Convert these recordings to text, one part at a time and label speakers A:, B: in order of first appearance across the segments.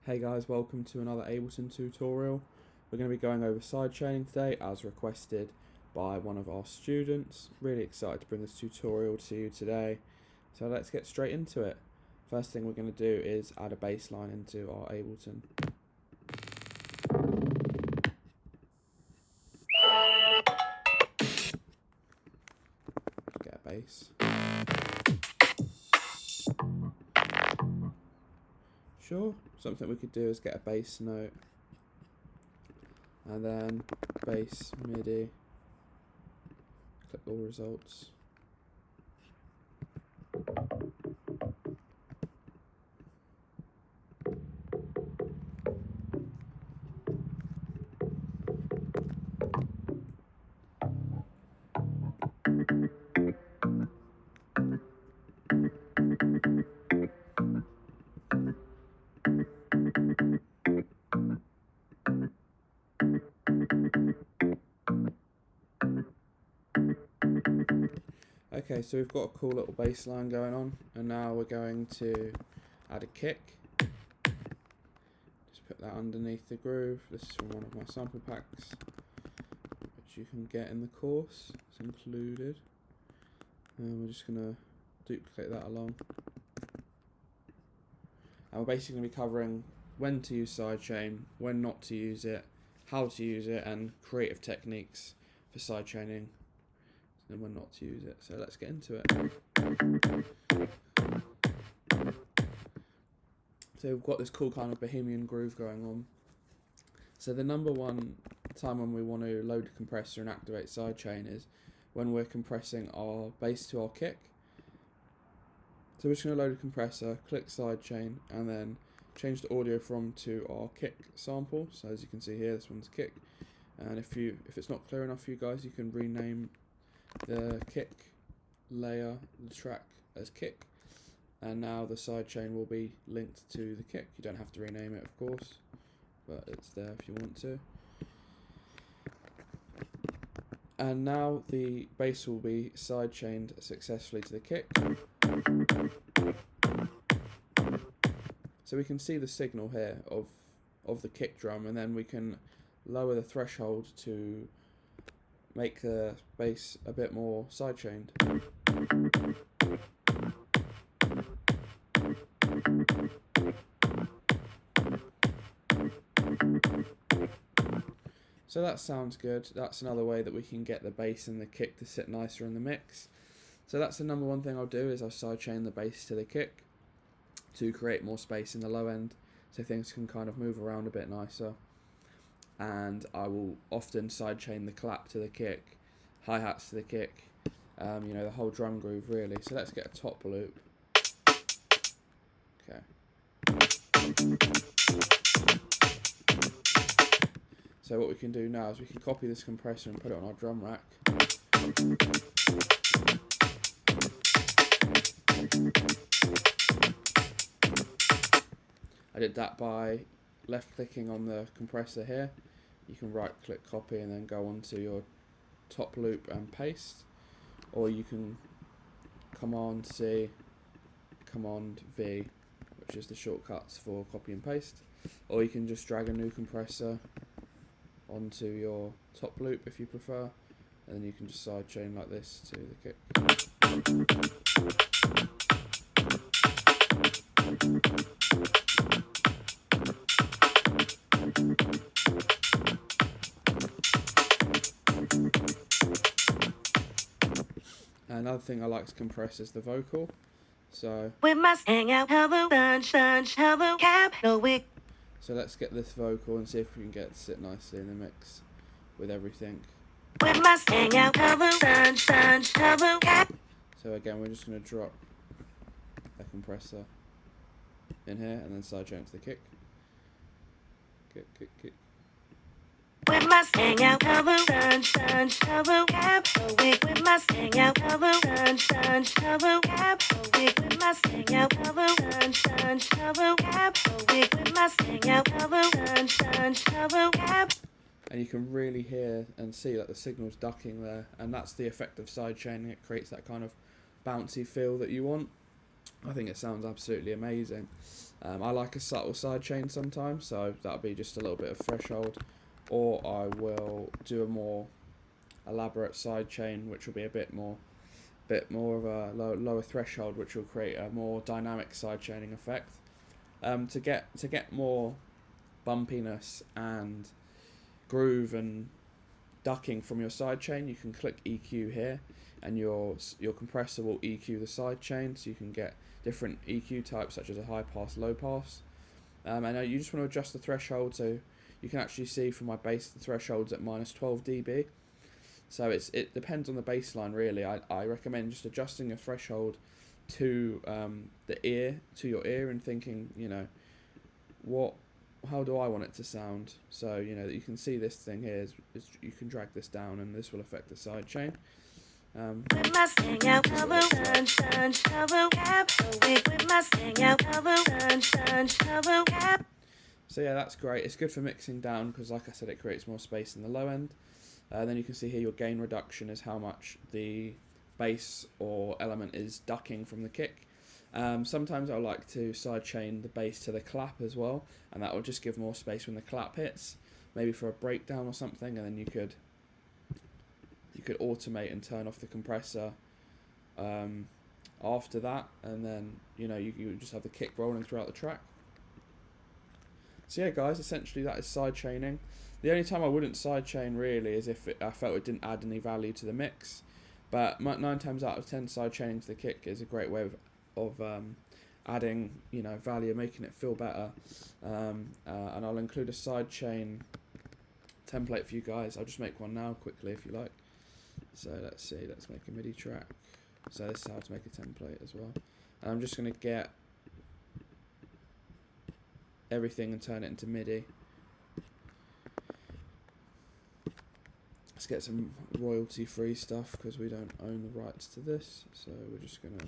A: Hey guys, welcome to another Ableton tutorial. We're going to be going over sidechaining today as requested by one of our students. Really excited to bring this tutorial to you today. So let's get straight into it. First thing we're going to do is add a bass line into our Ableton. Get a bass. Sure, something we could do is get a bass note and then bass MIDI, click all results. Okay, so we've got a cool little bass line going on, and now we're going to add a kick. Just put that underneath the groove. This is from one of my sample packs, which you can get in the course. It's included. And we're just going to duplicate that along. And we're basically going to be covering when to use sidechain, when not to use it, how to use it, and creative techniques for sidechaining, and when not to use it. So let's get into it. So we've got this cool kind of bohemian groove going on. So the number one time when we want to load the compressor and activate sidechain is when we're compressing our bass to our kick. So we're just going to load a compressor, click sidechain, and then change the audio from to our kick sample. So as you can see here, this one's kick. And if it's not clear enough for you guys, you can rename the kick layer, the track, as kick, and now the sidechain will be linked to the kick. You don't have to rename it, of course, but it's there if you want to. And now the bass will be sidechained successfully to the kick. So we can see the signal here of the kick drum, and then we can lower the threshold to make the bass a bit more sidechained. So that sounds good. That's another way that we can get the bass and the kick to sit nicer in the mix. So that's the number one thing I'll do, is I'll sidechain the bass to the kick to create more space in the low end, so things can kind of move around a bit nicer. And I will often sidechain the clap to the kick, hi-hats to the kick, you know, the whole drum groove really. So let's get a top loop. Okay. So what we can do now is we can copy this compressor and put it on our drum rack. I did that by left clicking on the compressor here. You can right click copy and then go onto your top loop and paste, or you can Command C, Command V, which is the shortcuts for copy and paste, or you can just drag a new compressor onto your top loop if you prefer, and then you can just sidechain like this to the kick. Another thing I like to compress is the vocal. So
B: we must hang out, hello, hello, capital week.
A: So let's get this vocal and see if we can get it to sit nicely in the mix with everything.
B: We must hang out, hello, hello,
A: So again, we're just going to drop a compressor in here and then sidechain to the kick. Kick, kick, kick.
B: We must hang out, hello, hello, capital week. We must hang out, hello, hello, capital week. We must hang out, hello, hello, capital week. We must hang out, hello, hello, capital.
A: And you can really hear and see that the signal's ducking there, and that's the effect of sidechaining. It creates that kind of bouncy feel that you want. I think it sounds absolutely amazing. I like a subtle sidechain sometimes, so that'll be just a little bit of threshold, or I will do a more elaborate sidechain, which will be a bit more of a lower threshold, which will create a more dynamic sidechaining effect. To get more bumpiness and groove and ducking from your sidechain, you can click EQ here, and your compressor will EQ the sidechain, so you can get different EQ types such as a high pass, low pass. And you just want to adjust the threshold, so you can actually see from my bass the threshold's at minus 12 dB. So it depends on the bass line really. I recommend just adjusting a threshold to your ear, and thinking, how do I want it to sound? So you can see this thing here is you can drag this down, and this will affect the side chain. So yeah, that's great. It's good for mixing down because, like I said, it creates more space in the low end. Then you can see here your gain reduction is how much the bass or element is ducking from the kick. Sometimes I like to sidechain the bass to the clap as well, and that will just give more space when the clap hits, maybe for a breakdown or something, and then you could automate and turn off the compressor after that, and then you just have the kick rolling throughout the track. So yeah, guys, essentially that is sidechaining. The only time I wouldn't sidechain really is if I felt it didn't add any value to the mix, but 9 times out of 10 sidechaining to the kick is a great way of adding value, making it feel better. And I'll include a sidechain template for you guys. I'll just make one now quickly if you like. So let's make a MIDI track. So this is how to make a template as well. And I'm just going to get everything and turn it into MIDI. Let's get some royalty free stuff because we don't own the rights to this. So we're just going to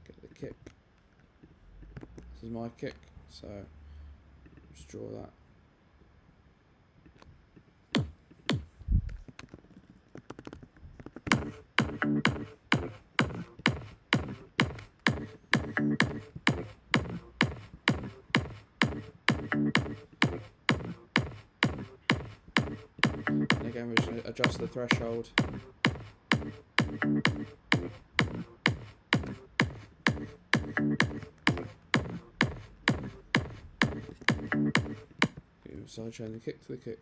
A: get the kick. This is my kick, so just draw that. And again, we're just going to adjust the threshold. Sidechain the kick to the kick.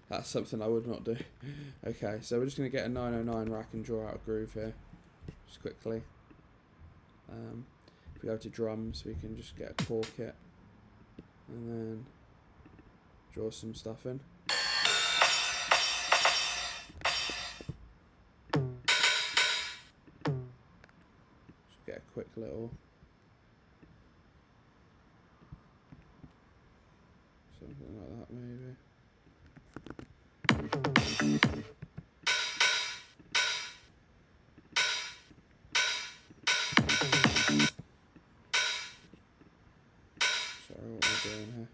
A: That's something I would not do. Okay, so we're just going to get a 909 rack and draw out a groove here, just quickly. If we go to drums, we can just get a core kit and then draw some stuff in. Just get a quick little something like that maybe. Sorry, what am I doing here?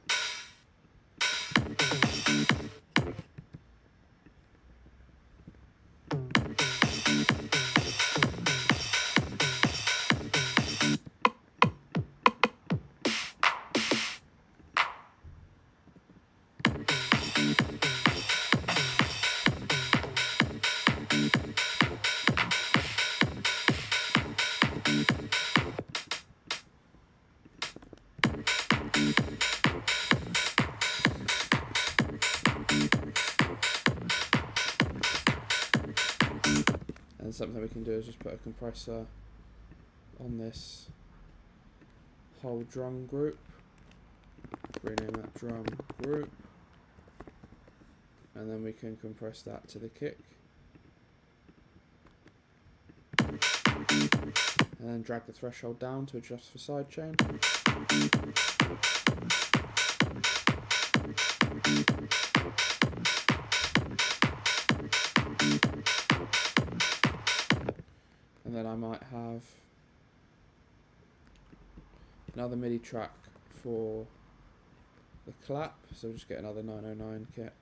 A: And something we can do is just put a compressor on this whole drum group, rename that drum group, and then we can compress that to the kick, and then drag the threshold down to adjust for sidechain. And then I might have another MIDI track for the clap, so we'll just get another 909 kit.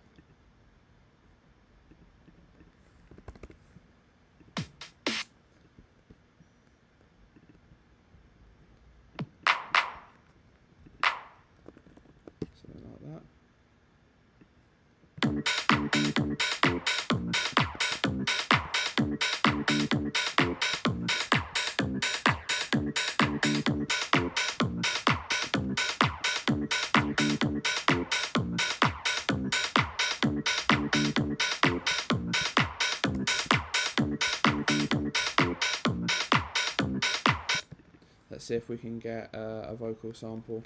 A: let's see if we can get a vocal sample.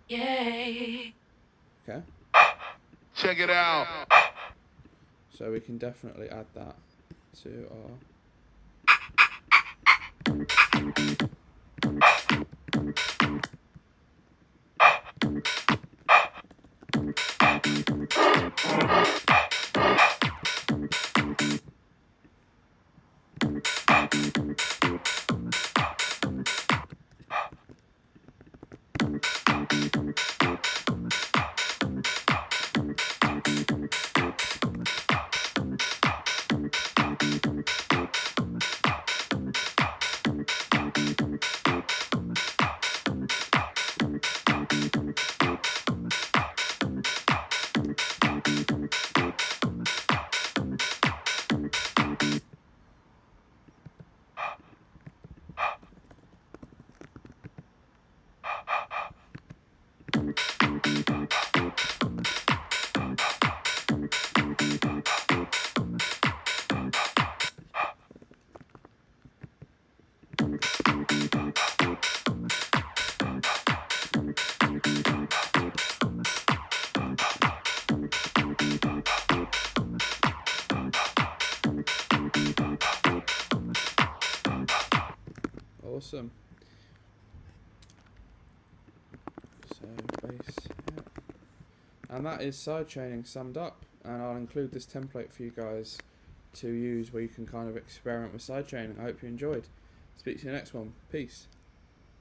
B: Yay.
A: Okay.
C: Check it out.
A: So we can definitely add that to our. Awesome. So bass, yeah. And that is sidechaining summed up, and I'll include this template for you guys to use where you can kind of experiment with sidechaining. I hope you enjoyed. Speak to you next one. Peace.